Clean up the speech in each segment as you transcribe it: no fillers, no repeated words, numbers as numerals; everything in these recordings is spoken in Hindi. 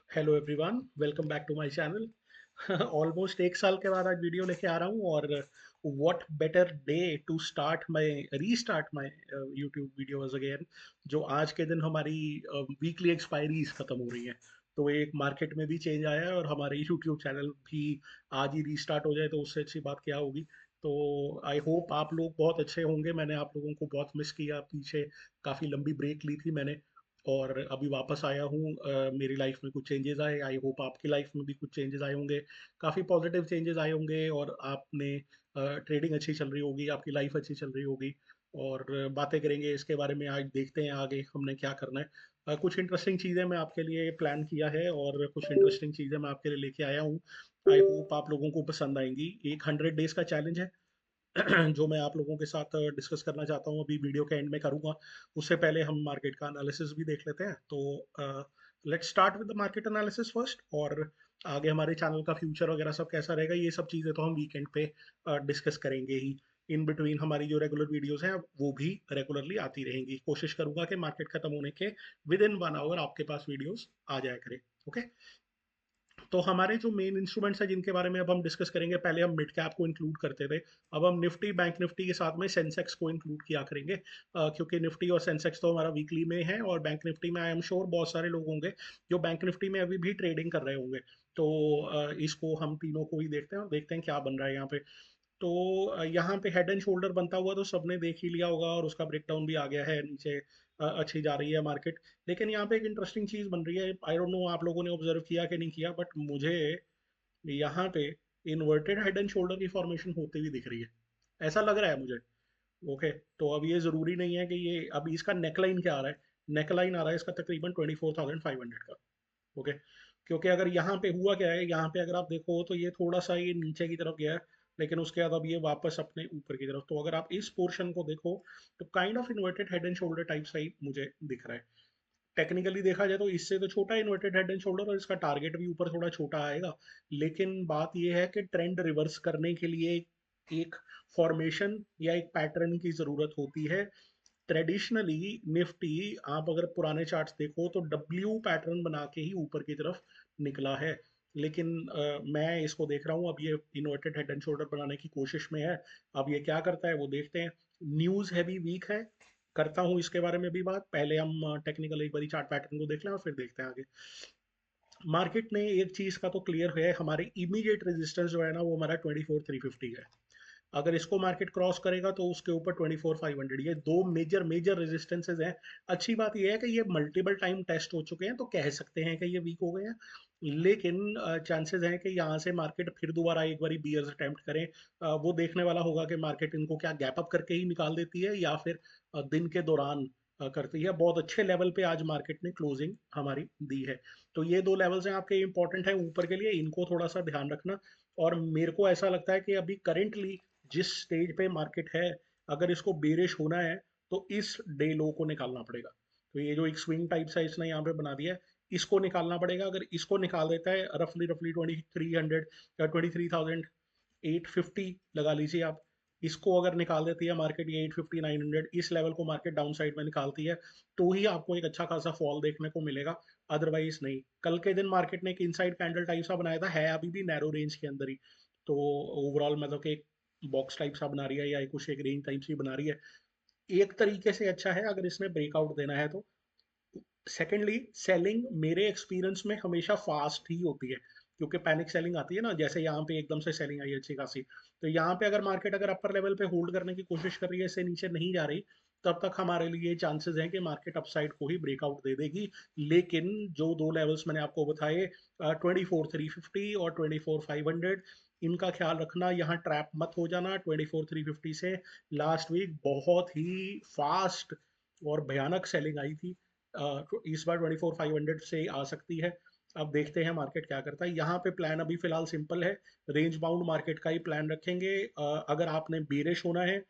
Hello everyone, welcome back to my channel. Almost एक साल के बाद आज वीडियो लेके आ रहा हूँ और what better day to start my restart my YouTube videos again. जो आज के दिन हमारी वीकली एक्सपायरीज खत्म हो रही हैं, तो एक मार्केट में भी चेंज आया है और हमारे यूट्यूब चैनल भी आज ही रीस्टार्ट हो जाए तो उससे अच्छी बात क्या होगी। तो आई होप आप लोग बहुत अच्छे होंगे। मैंने आप लोगों को बहुत मिस किया, पीछे काफ़ी लंबी ब्रेक ली थी मैंने और अभी वापस आया हूँ। मेरी लाइफ में कुछ चेंजेस आए, आई होप आपकी लाइफ में भी कुछ चेंजेस आए होंगे, काफ़ी पॉजिटिव चेंजेस आए होंगे और आपने ट्रेडिंग अच्छी चल रही होगी, आपकी लाइफ अच्छी चल रही होगी। और बातें करेंगे इसके बारे में। आज देखते हैं आगे हमने क्या करना है। कुछ इंटरेस्टिंग चीज़ें मैं आपके लिए प्लान किया है और कुछ इंटरेस्टिंग चीज़ें मैं आपके लिए लेके आया हूँ। आई होप आप लोगों को पसंद आएंगी। एक 100 डेज का चैलेंज है जो मैं आप लोगों के साथ डिस्कस करना चाहता हूँ, अभी वीडियो के एंड में करूँगा। उससे पहले हम मार्केट का एनालिसिस भी देख लेते हैं। तो let's start with the market analysis first, और आगे हमारे चैनल का फ्यूचर वगैरह सब कैसा रहेगा, ये सब चीज़ें तो हम वीकेंड पे डिस्कस करेंगे ही। इन बिटवीन हमारी जो रेगुलर वीडियोस हैं वो भी रेगुलरली आती रहेंगी। कोशिश करूंगा कि मार्केट खत्म होने के विद इन 1 आवर आपके पास वीडियोस आ जाया करें। ओके, तो हमारे जो मेन इंस्ट्रूमेंट्स हैं जिनके बारे में अब हम डिस्कस करेंगे, पहले हम मिड कैप को इंक्लूड करते थे, अब हम निफ्टी बैंक निफ्टी के साथ में सेंसेक्स को इंक्लूड किया करेंगे। क्योंकि निफ्टी और सेंसेक्स तो हमारा वीकली में है और बैंक निफ्टी में आई एम श्योर बहुत सारे लोग होंगे जो बैंक निफ्टी में अभी भी ट्रेडिंग कर रहे होंगे। तो इसको हम तीनों को ही देखते हैं और देखते हैं क्या बन रहा है यहाँ पे। तो यहाँ पे हेड एंड शोल्डर बनता हुआ तो सबने देख ही लिया होगा और उसका ब्रेकडाउन भी आ गया है नीचे। अच्छी जा रही है मार्केट। लेकिन यहाँ पे एक इंटरेस्टिंग चीज बन रही है, आई डोंट नो आप लोगों ने ऑब्जर्व किया कि नहीं किया, बट मुझे यहाँ पे इन्वर्टेड हेड एंड शोल्डर की फॉर्मेशन होती हुई दिख रही है, ऐसा लग रहा है मुझे। ओके, तो अब ये जरूरी नहीं है कि ये अभी इसका नेकलाइन क्या आ रहा है। नेकलाइन आ रहा है इसका तकरीबन 24,500 का। ओके, क्योंकि अगर यहाँ पे हुआ क्या है, यहाँ पे अगर आप देखो तो ये थोड़ा सा ये नीचे की तरफ गया है, लेकिन उसके बाद अब ये वापस अपने ऊपर की तरफ। तो अगर आप इस पोर्शन को देखो तो kind of inverted head and shoulder type सा ही मुझे दिख रहा है। टेक्निकली देखा जाए तो इससे तो छोटा इन्वर्टेड हेड एंड शोल्डर और इसका टारगेट भी ऊपर थोड़ा छोटा आएगा। लेकिन बात यह है कि ट्रेंड रिवर्स करने के लिए एक फॉर्मेशन या एक पैटर्न की जरूरत होती है। ट्रेडिशनली निफ्टी, आप अगर पुराने चार्ट्स देखो तो डब्ल्यू पैटर्न बना के ही ऊपर की तरफ निकला है। लेकिन मैं इसको देख रहा हूँ, अब ये इन्वर्टेड हेड एंड शोल्डर बनाने की कोशिश में है। अब ये क्या करता है वो देखते हैं। न्यूज़ हैवी वीक है, करता हूँ इसके बारे में भी बात। पहले हम टेक्निकल एक बारी चार्ट पैटर्न को देख लें और फिर देखते हैं आगे। मार्केट में एक चीज़ का तो क्लियर है, हमारी इमीडिएट रेजिस्टेंस जो है ना वो हमारा 24,350 है। अगर इसको मार्केट क्रॉस करेगा तो उसके ऊपर 24,500, ये दो मेजर मेजर रेजिस्टेंसेज हैं। अच्छी बात यह है कि ये मल्टीपल टाइम टेस्ट हो चुके हैं, तो कह सकते हैं कि ये वीक हो गए हैं। लेकिन चांसेस हैं कि यहाँ से मार्केट फिर दोबारा एक बारी बियर्स अटेम्प्ट करें। वो देखने वाला होगा कि मार्केट इनको क्या गैप अप करके ही निकाल देती है या फिर दिन के दौरान करती है। बहुत अच्छे लेवल पे आज मार्केट ने क्लोजिंग हमारी दी है। तो ये दो लेवल्स हैं आपके, इंपॉर्टेंट है ऊपर के लिए, इनको थोड़ा सा ध्यान रखना। और मेरे को ऐसा लगता है कि अभी करेंटली जिस स्टेज पे मार्केट है, अगर इसको बेरिश होना है तो इस डे लो को निकालना पड़ेगा। तो ये जो एक स्विंग टाइप सा इसने यहाँ पे बना दिया है, इसको निकालना पड़ेगा। अगर इसको निकाल देता है रफली रफली 2300 या 23,850 लगा लीजिए आप, इसको अगर निकाल देती है मार्केट, ये 850 900 इस लेवल को मार्केट डाउन साइड में निकालती है, तो ही आपको एक अच्छा खासा फॉल देखने को मिलेगा। अदरवाइज नहीं। कल के दिन मार्केट ने एक इनसाइड कैंडल टाइप सा बनाया था, है अभी भी नैरो रेंज के अंदर ही। तो ओवरऑल मतलब कि एक बॉक्स टाइप सा बना रही है या कुछ एक रेंज टाइप सी बना रही है। एक तरीके से अच्छा है अगर इसने ब्रेकआउट देना है तो। सेकेंडली, सेलिंग मेरे एक्सपीरियंस में हमेशा फास्ट ही होती है, क्योंकि पैनिक सेलिंग आती है ना, जैसे यहाँ पे एकदम से सेलिंग आई अच्छी खासी। तो यहाँ पे अगर मार्केट अगर अपर लेवल पे होल्ड करने की कोशिश कर रही है, इससे नीचे नहीं जा रही, तब तक हमारे लिए चांसेस हैं कि मार्केट अपसाइड को ही ब्रेकआउट दे देगी। लेकिन जो दो लेवल्स मैंने आपको बताए, 24,350 और 24,500, इनका ख्याल रखना, यहाँ ट्रैप मत हो जाना। 24,350 से लास्ट वीक बहुत ही फास्ट और भयानक सेलिंग आई थी। इस बार 24,500 से आ सकती है। अब देखते हैं मार्केट क्या करता है। यहाँ पे प्लान अभी फिलहाल सिंपल है, रेंज बाउंड मार्केट का ही प्लान रखेंगे। अगर आपने बेरिश होना है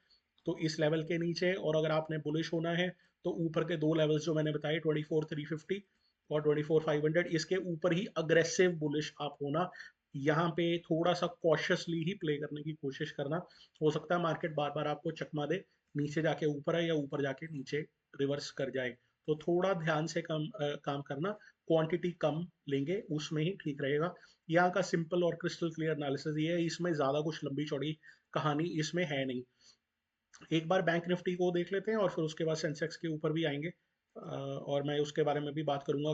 तो इस लेवल के नीचे, और अगर आपने बुलिश होना है तो ऊपर के दो लेवल्स जो मैंने बताए, 24,350 और 24,500, इसके ऊपर ही अग्रेसिव बुलिश आप होना। यहाँ पे थोड़ा सा कॉशियसली ही प्ले करने की कोशिश करना। हो सकता है मार्केट बार बार आपको चकमा दे, नीचे जाके ऊपर है या ऊपर जाके नीचे रिवर्स कर जाए। तो थोड़ा ध्यान से काम करना, क्वांटिटी कम लेंगे उसमें ही ठीक रहेगा। यहाँ का सिंपल और क्रिस्टल क्लियर एनालिसिस ये है, इसमें ज़्यादा कुछ लंबी चौड़ी कहानी इसमें है नहीं। एक बार बैंक निफ्टी को देख लेते हैं और फिर उसके बाद सेंसेक्स के ऊपर भी आएंगे, और मैं उसके बारे में भी बात करूंगा।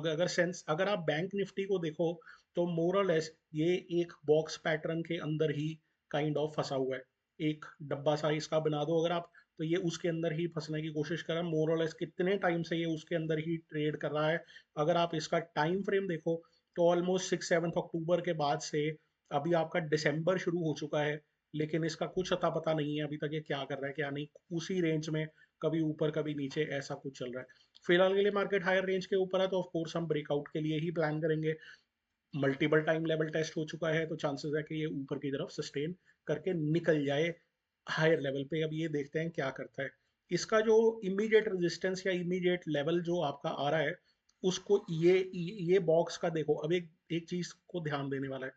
अगर आप बैंक निफ्टी को देखो तो मोर और लेस ये एक बॉक्स पैटर्न के अंदर ही काइंड ऑफ फंसा हुआ है। एक डब्बा सा इसका बना दो अगर आप, तो ये उसके अंदर ही फंसने की कोशिश कर रहा है। मोर और लेस कितने टाइम से ये उसके अंदर ही ट्रेड कर रहा है, अगर आप इसका टाइम फ्रेम देखो तो ऑलमोस्ट 6-7 अक्टूबर के बाद से अभी आपका दिसंबर शुरू हो चुका है, लेकिन इसका कुछ अता पता नहीं है अभी तक ये क्या कर रहा है क्या नहीं। उसी रेंज में कभी ऊपर कभी नीचे ऐसा कुछ चल रहा है। फिलहाल के लिए मार्केट हायर रेंज के ऊपर है, तो ऑफ कोर्स हम ब्रेकआउट के लिए ही प्लान करेंगे। मल्टीपल टाइम लेवल टेस्ट हो चुका है, तो चांसेस है कि ये ऊपर की तरफ सस्टेन करके निकल जाए हायर लेवल पे। अब ये देखते हैं क्या करता है। इसका जो इमीडिएट रेजिस्टेंस या इमीडिएट लेवल जो आपका आ रहा है, उसको ये बॉक्स का देखो। अब एक एक चीज को ध्यान देने वाला है,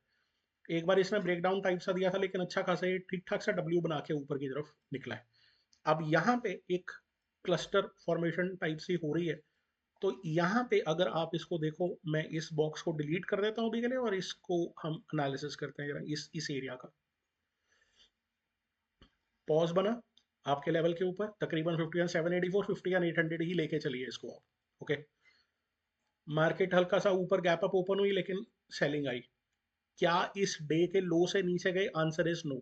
एक बार इसने ब्रेकडाउन टाइप सा दिया था, लेकिन अच्छा खासा ये ठीक ठाक सा डब्ल्यू बना के ऊपर की तरफ निकला है। अब यहाँ पे एक क्लस्टर फॉर्मेशन टाइप सी हो रही है, तो यहाँ पे अगर आप इसको देखो, मैं इस बॉक्स को डिलीट कर देता हूँ अभी के लिए, और इसको हम एनालिसिस करते हैं जरा इस एरिया का। पॉज बना आपके लेवल के ऊपर तकरीबन 51 784 51 800 ही लेके चलिए इसको आप। ओके, मार्केट हल्का सा ऊपर गैप अप ओपन हुई, लेकिन सेलिंग आई। क्या इस डे के लो से नीचे गए? Answer is no.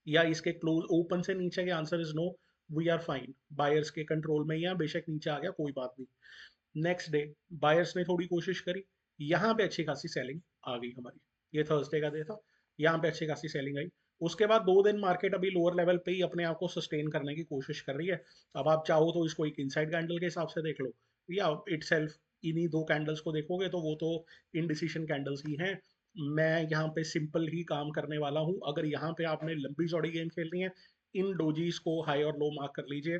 या इसके क्लोज ओपन से नीचे के? Answer is no. We are fine, buyers के कंट्रोल में, या बेशक नीचे आ गया कोई बात नहीं। नेक्स्ट डे बायर्स ने थोड़ी कोशिश करी, यहाँ पे अच्छी खासी सेलिंग आ गई हमारी। ये थर्सडे का डे था, यहाँ पे अच्छी खासी सेलिंग आई। उसके बाद 2 दिन मार्केट अभी लोअर लेवल पे ही अपने आप को सस्टेन करने की कोशिश कर रही है। अब आप चाहो तो इसको एक इनसाइड कैंडल के हिसाब से देख लो, या इटसेल्फ इन्हीं 2 कैंडल्स को देखोगे तो वो तो इनडिसीशन कैंडल्स ही हैं। मैं यहाँ पे सिंपल ही काम करने वाला हूँ। अगर यहाँ पे आपने लंबी चौड़ी गेम खेलनी है, इन डोजीज को हाई और लो मार्क कर लीजिए।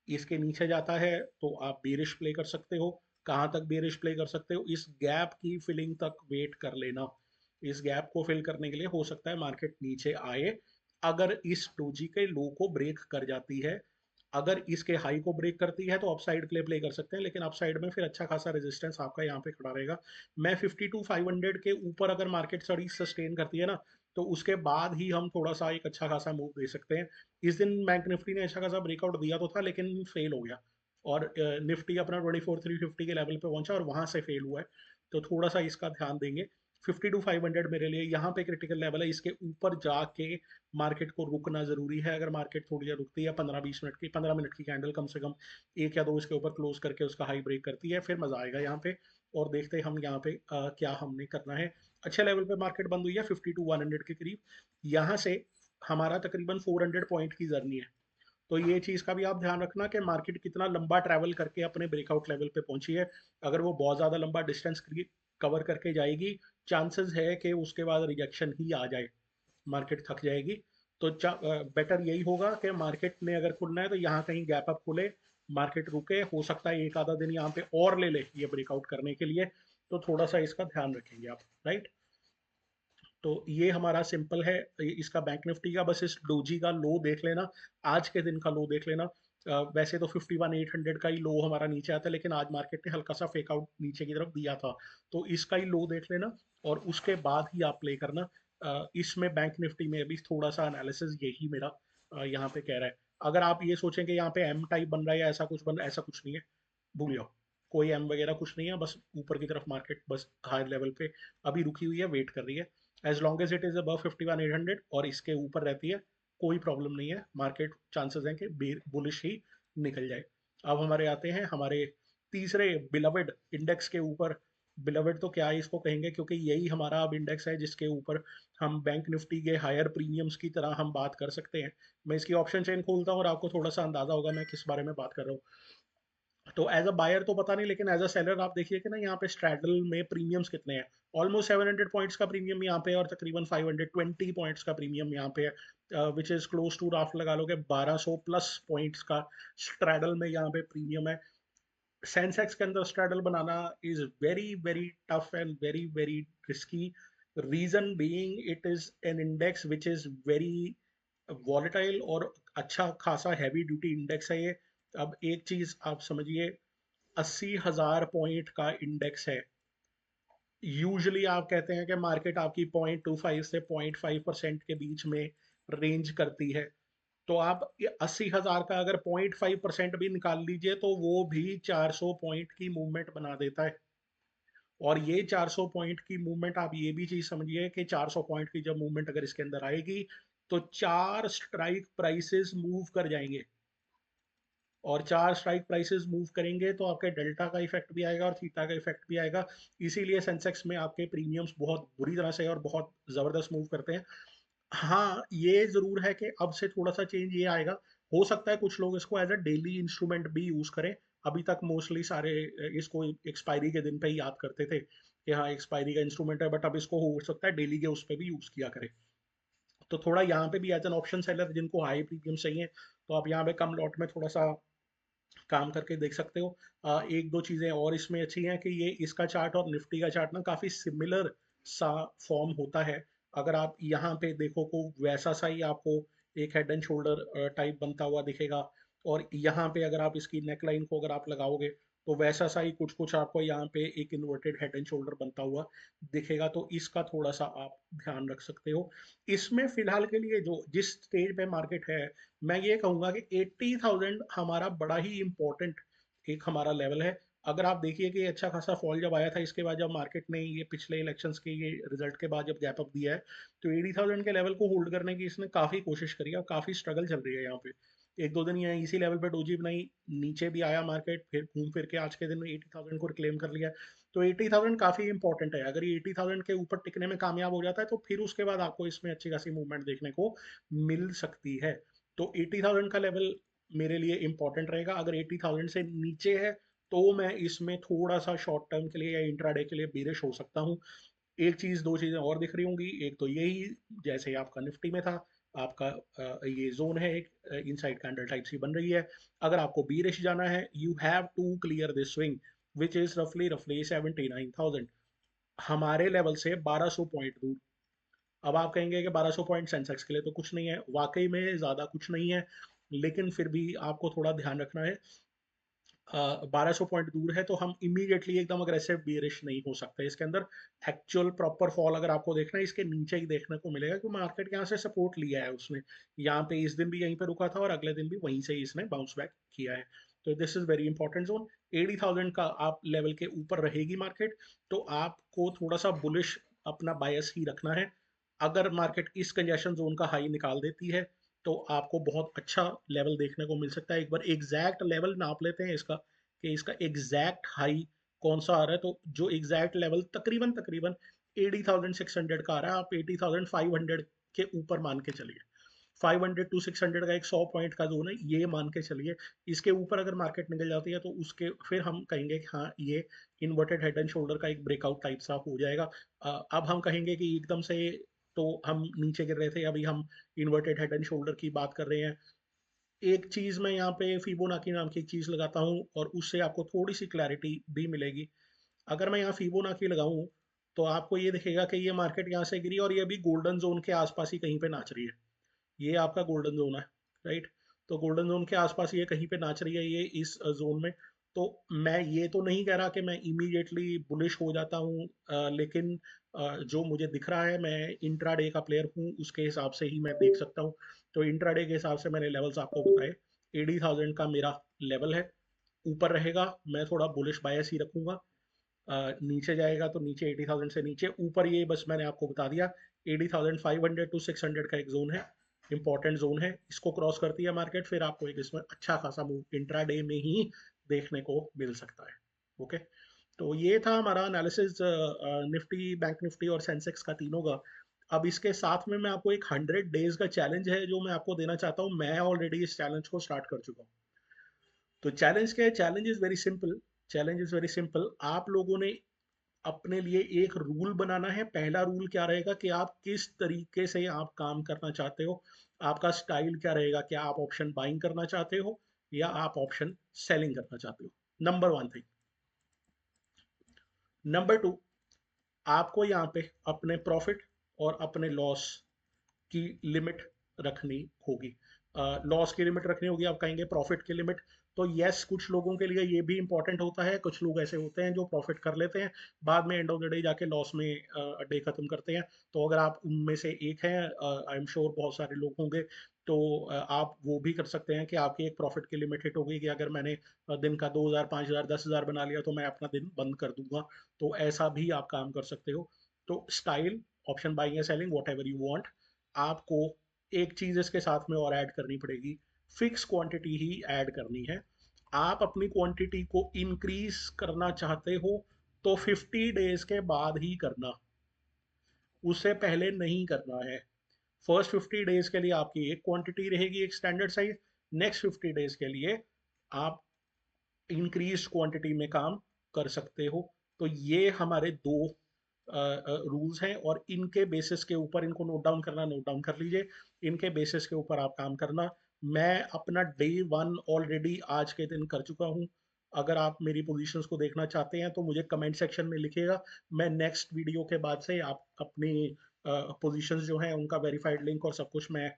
इसके नीचे जाता है तो आप बेरिश प्ले कर सकते हो। कहाँ तक बेरिश प्ले कर सकते हो? इस गैप की फिलिंग तक वेट कर लेना। इस गैप को फिल करने के लिए हो सकता है मार्केट नीचे आए, अगर इस डोजी के लो को ब्रेक कर जाती है। अगर इसके हाई को ब्रेक करती है तो अपसाइड प्ले कर सकते हैं, लेकिन अपसाइड में फिर अच्छा खासा रेजिस्टेंस आपका यहाँ पे खड़ा रहेगा। मैं 52 500 के ऊपर अगर मार्केट स्टडी सस्टेन करती है ना, तो उसके बाद ही हम थोड़ा सा एक अच्छा खासा मूव दे सकते हैं। इस दिन बैंक निफ्टी ने अच्छा खासा ब्रेकआउट दिया तो था, लेकिन फेल हो गया, और निफ्टी अपना 24 350 के लेवल पे पहुंचा और वहां से फेल हुआ है। तो थोड़ा सा इसका ध्यान देंगे। 52 500 मेरे लिए यहाँ पे क्रिटिकल लेवल है। इसके ऊपर जाके मार्केट को रुकना जरूरी है। अगर मार्केट थोड़ी देर रुकती है, 15 मिनट की कैंडल कम से कम एक या दो इसके ऊपर क्लोज करके उसका हाई ब्रेक करती है, फिर मजा आएगा यहाँ पे। और देखते हैं हम यहाँ पे क्या हमने करना है। अच्छे लेवल पे मार्केट बंद हुई है 52 100 के करीब। यहाँ से हमारा तकरीबन 400 पॉइंट की जर्नी है। तो ये चीज़ का भी आप ध्यान रखना कि मार्केट कितना लंबा ट्रैवल करके अपने ब्रेकआउट लेवल पे पहुंची है। अगर वो बहुत ज़्यादा लंबा डिस्टेंस कवर करके जाएगी, चांसेस है कि उसके बाद रिजेक्शन ही आ जाए, मार्केट थक जाएगी। तो बेटर यही होगा कि मार्केट ने अगर खुलना है तो यहाँ कहीं गैप अप खुले, मार्केट रुके, हो सकता है एक आधा दिन यहाँ पे और ले ले ये ब्रेकआउट करने के लिए। तो थोड़ा सा इसका ध्यान रखेंगे आप, राइट। तो ये हमारा सिंपल है इसका बैंक निफ्टी का। बस इस डोजी का लो देख लेना, आज के दिन का लो देख लेना। वैसे तो 51 800 का ही लो हमारा नीचे आता है, लेकिन आज मार्केट ने हल्का सा फेक आउट नीचे की तरफ दिया था। तो इसका ही लो देख लेना और उसके बाद ही आप प्ले करना। इसमें बैंक निफ्टी में अभी थोड़ा सा एनालिसिस यही मेरा यहाँ पे कह रहा है। अगर आप ये सोचें कि यहाँ पे एम टाइप बन रहा है या ऐसा कुछ बन रहा है, ऐसा कुछ नहीं है, भूल जाओ। कोई एम वगैरह कुछ नहीं है, बस ऊपर की तरफ मार्केट बस हायर लेवल पे अभी रुकी हुई है, वेट कर रही है। As long as it is above 51 800 और इसके ऊपर रहती है, कोई प्रॉब्लम नहीं है। मार्केट चांसेस हैं कि बुलिश ही निकल जाए। अब हमारे आते हैं हमारे तीसरे बिलवेड इंडेक्स के ऊपर। बिलवेड तो क्या है इसको कहेंगे, क्योंकि यही हमारा अब इंडेक्स है जिसके ऊपर हम बैंक निफ्टी के हायर प्रीमियम्स की तरह हम बात कर सकते हैं। मैं इसकी ऑप्शन चेन खोलता हूँ और आपको थोड़ा सा अंदाजा होगा मैं किस बारे में बात कर रहा हूँ। तो एज अ बायर तो पता नहीं, लेकिन एज अ सेलर आप देखिए कि ना यहाँ पे स्ट्रैडल में प्रीमियम्स कितने हैं। ऑलमोस्ट 700 पॉइंट्स का प्रीमियम यहाँ पे है, और तकरीबन 520 पॉइंट्स का प्रीमियम यहाँ पे है, विच इज क्लोज टू, आप लगा लोगे 1200 प्लस पॉइंट्स का स्ट्रैडल में यहाँ पे प्रीमियम है। सेंसेक्स के अंदर स्ट्रैडल बनाना is very very tough and very very risky. Reason being it is an index which is very volatile और अच्छा खासा हैवी ड्यूटी इंडेक्स है ये। अब एक चीज आप समझिए, 80,000 पॉइंट का इंडेक्स है। यूजुअली आप कहते हैं कि मार्केट आपकी 0.25 से 0.5% के बीच में रेंज करती है। तो आप 80,000 का अगर 0.5% भी निकाल लीजिए तो वो भी 400 पॉइंट की मूवमेंट बना देता है। और ये 400 पॉइंट की मूवमेंट, आप ये भी चीज समझिए कि 400 पॉइंट की जब मूवमेंट अगर इसके अंदर आएगी तो 4 स्ट्राइक प्राइसेस मूव कर जाएंगे। और 4 स्ट्राइक प्राइसेस मूव करेंगे तो आपके डेल्टा का इफेक्ट भी आएगा और थीटा का इफेक्ट भी आएगा। इसीलिए सेंसेक्स में आपके प्रीमियम्स बहुत बुरी तरह से और बहुत जबरदस्त मूव करते हैं। हाँ, ये जरूर है कि अब से थोड़ा सा चेंज ये आएगा। हो सकता है कुछ लोग इसको एज अ डेली इंस्ट्रूमेंट भी यूज करें। अभी तक मोस्टली सारे इसको एक्सपायरी के दिन पे ही याद करते थे कि हाँ एक्सपायरी का इंस्ट्रूमेंट है, बट अब इसको हो सकता है डेली के उस पर भी यूज किया करें। तो थोड़ा यहाँ पे भी एज एन ऑप्शन सेलर जिनको हाई प्रीमियम चाहिए, तो आप यहाँ पे कम लॉट में थोड़ा सा काम करके देख सकते हो। एक दो चीज़ें और इसमें अच्छी हैं कि ये इसका चार्ट और निफ्टी का चार्ट ना काफ़ी सिमिलर सा फॉर्म होता है। अगर आप यहाँ पे देखो को वैसा सा ही आपको एक हेड एंड शोल्डर टाइप बनता हुआ दिखेगा। और यहाँ पे अगर आप इसकी नेक लाइन को अगर आप लगाओगे तो वैसा सा ही कुछ कुछ आपको यहाँ पे एक इन्वर्टेड हेड एंड शोल्डर बनता हुआ दिखेगा। तो इसका थोड़ा सा आप ध्यान रख सकते हो। इसमें फिलहाल के लिए जो जिस स्टेज पे मार्केट है, मैं ये कहूंगा कि 80,000 हमारा बड़ा ही इंपॉर्टेंट एक हमारा लेवल है। अगर आप देखिए कि अच्छा खासा फॉल जब आया था, इसके बाद जब मार्केट ने ये पिछले इलेक्शंस के ये रिजल्ट के बाद जब गैप अप दिया है, तो 80,000 के लेवल को होल्ड करने की इसने काफी कोशिश करी है और काफी स्ट्रगल चल रही है यहाँ पे। एक दो दिन ये इसी लेवल पे डोजी बनाई, नीचे भी आया मार्केट, फिर घूम फिर के आज के दिन में 80,000 को क्लेम कर लिया। तो 80,000 काफी इंपॉर्टेंट है। अगर ये 80,000 के ऊपर टिकने में कामयाब हो जाता है तो फिर उसके बाद आपको इसमें अच्छी खासी मूवमेंट देखने को मिल सकती है। तो 80,000 का लेवल मेरे लिए इंपॉर्टेंट रहेगा। अगर 80,000 से नीचे है तो मैं इसमें थोड़ा सा शॉर्ट टर्म के लिए या इंट्राडे के लिए बेरिश हो सकता हूँ। एक चीज दो चीजें और दिख रही होंगी। एक तो यही, जैसे आपका निफ्टी में था, आपका ये जोन है एक इनसाइड कैंडल टाइप सी बन रही है। अगर आपको बीरिश जाना है, you have to clear this swing which is रफली रफली 79,000, हमारे लेवल से 1200 पॉइंट दूर। अब आप कहेंगे कि 1200 पॉइंट सेंसेक्स के लिए तो कुछ नहीं है, वाकई में ज़्यादा कुछ नहीं है, लेकिन फिर भी आपको थोड़ा ध्यान रखना है। 1200 पॉइंट दूर है तो हम इमीडिएटली एकदम अग्रेसिव बियरिश नहीं हो सकते इसके अंदर। एक्चुअल प्रॉपर फॉल अगर आपको देखना है, इसके नीचे ही देखने को मिलेगा कि मार्केट यहाँ से सपोर्ट लिया है उसने। यहाँ पे इस दिन भी यहीं पे रुका था और अगले दिन भी वहीं से ही इसने बाउंस बैक किया है। तो this is very important zone. 80,000 का आप लेवल के ऊपर रहेगी मार्केट तो आपको थोड़ा सा बुलिश अपना बायस ही रखना है। अगर मार्केट इस कंजेशन जोन का हाई निकाल देती है तो आपको बहुत अच्छा लेवल देखने को मिल सकता है। एक बार एग्जैक्ट लेवल नाप लेते हैं इसका कि इसका एग्जैक्ट हाई कौन सा आ रहा है। तो जो एग्जैक्ट लेवल तकरीबन तकरीबन 80,600 का आ रहा है, आप 80,500 के ऊपर मान के चलिए। 500 टू 600 का एक 100 पॉइंट का जोन है, ये मान के चलिए। इसके ऊपर अगर मार्केट निकल जाती है तो उसके फिर हम कहेंगे कि हाँ ये इन्वर्टेड हेड एंड शोल्डर का एक ब्रेकआउट टाइप सा हो जाएगा। अब हम कहेंगे कि एकदम से तो हम नीचे गिर रहे थे, अभी हम इन्वर्टेड हेड एंड शोल्डर की बात कर रहे हैं। एक चीज मैं यहाँ पे फिबोनाकी नाम की एक चीज लगाता हूँ और उससे आपको थोड़ी सी क्लैरिटी भी मिलेगी। अगर मैं यहाँ फिबोनाकी लगाऊं तो आपको ये दिखेगा कि ये मार्केट यहाँ से गिरी और ये अभी गोल्डन जोन के आसपास ही कहीं पे नाच रही है। ये आपका गोल्डन जोन है, राइट। तो गोल्डन जोन के आसपास ये कहीं पे नाच रही है, ये इस जोन में। तो मैं ये तो नहीं कह रहा कि मैं इमीडिएटली बुलिश हो जाता हूँ, लेकिन जो मुझे दिख रहा है, मैं इंट्राडे का प्लेयर हूँ, उसके हिसाब से ही मैं देख सकता हूँ। तो इंट्राडे के हिसाब से मैंने लेवल्स आपको बताए। 80,000 का मेरा लेवल है। ऊपर रहेगा मैं थोड़ा बुलिश बायस ही रखूंगा। नीचे जाएगा तो नीचे 80,000 से नीचे, ऊपर ये बस मैंने आपको बता दिया 80,500 टू 600 का एक जोन है, इंपॉर्टेंट जोन है। इसको क्रॉस करती है मार्केट फिर आपको एक इसमें अच्छा खासा मूव इंट्राडे में ही देखने को मिल सकता है। ओके, तो ये था हमारा एनालिसिस निफ्टी, बैंक निफ्टी और सेंसेक्स का तीनों का। अब इसके साथ में मैं आपको एक 100 डेज का चैलेंज है जो मैं आपको देना चाहता हूँ। मैं ऑलरेडी इस चैलेंज को स्टार्ट कर चुका हूँ। तो चैलेंज क्या है? Challenge is very simple. Challenge is very simple. आप लोगों ने अपने लिए एक रूल बनाना है। पहला रूल क्या रहेगा कि आप किस तरीके से आप काम करना चाहते हो, आपका स्टाइल क्या रहेगा। क्या आप ऑप्शन बाइंग करना चाहते हो या आप ऑप्शन सेलिंग करना चाहते हो? Number one thing. Number two, आपको यहाँ पे अपने प्रॉफिट और अपने लॉस की लिमिट रखनी होगी। लॉस की लिमिट रखनी होगी, आप कहेंगे प्रॉफिट की लिमिट। तो यस, कुछ लोगों के लिए ये भी इंपॉर्टेंट होता है, कुछ लोग ऐसे होते हैं जो प्रॉफिट कर लेते हैं, बाद में एंड ऑफ द डे जाके लॉस में डे खत्म करते हैं। तो अगर आप उनमें से एक हैं, आई एम श्योर बहुत सारे लोग होंगे, तो आप वो भी कर सकते हैं कि आपकी एक प्रॉफिट की लिमिट हिट होगी कि अगर मैंने दिन का 2,000, 5,000, 10,000 बना लिया तो मैं अपना दिन बंद कर दूंगा। तो ऐसा भी आप काम कर सकते हो। तो स्टाइल, ऑप्शन बाइंग या selling, what ever you want, आपको एक चीज इसके साथ में और ऐड करनी पड़ेगी, फिक्स क्वांटिटी ही ऐड करनी है। आप अपनी क्वांटिटी को इंक्रीज करना चाहते हो तो 50 डेज के बाद ही करना, उससे पहले नहीं करना है। फर्स्ट 50 डेज के लिए आपकी एक क्वांटिटी रहेगी, एक स्टैंडर्ड साइज। नेक्स्ट 50 डेज के लिए आप इंक्रीज क्वांटिटी में काम कर सकते हो। तो ये हमारे दो रूल्स हैं, और इनके बेसिस के ऊपर, इनको नोट डाउन करना, नोट डाउन कर लीजिए, इनके बेसिस के ऊपर आप काम करना। मैं अपना डे वन ऑलरेडी आज के दिन कर चुका हूँ। अगर आप मेरी पोजीशंस को देखना चाहते हैं तो मुझे कमेंट सेक्शन में लिखिएगा। मैं नेक्स्ट वीडियो के बाद से आप अपनी पोजीशंस जो हैं उनका वेरीफाइड लिंक और सब कुछ मैं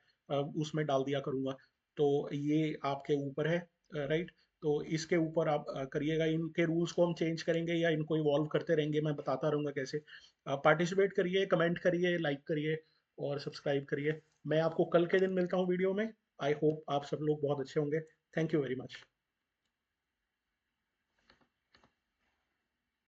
उसमें डाल दिया करूँगा। तो ये आपके ऊपर है, राइट। तो इसके ऊपर आप करिएगा। इनके रूल्स को हम चेंज करेंगे या इनको इवॉल्व करते रहेंगे, मैं बताता रहूँगा कैसे। पार्टिसिपेट करिए, कमेंट करिए, लाइक करिए और सब्सक्राइब करिए। मैं आपको कल के दिन मिलता हूँ वीडियो में। आई होप आप सब लोग बहुत अच्छे होंगे। Thank you very much.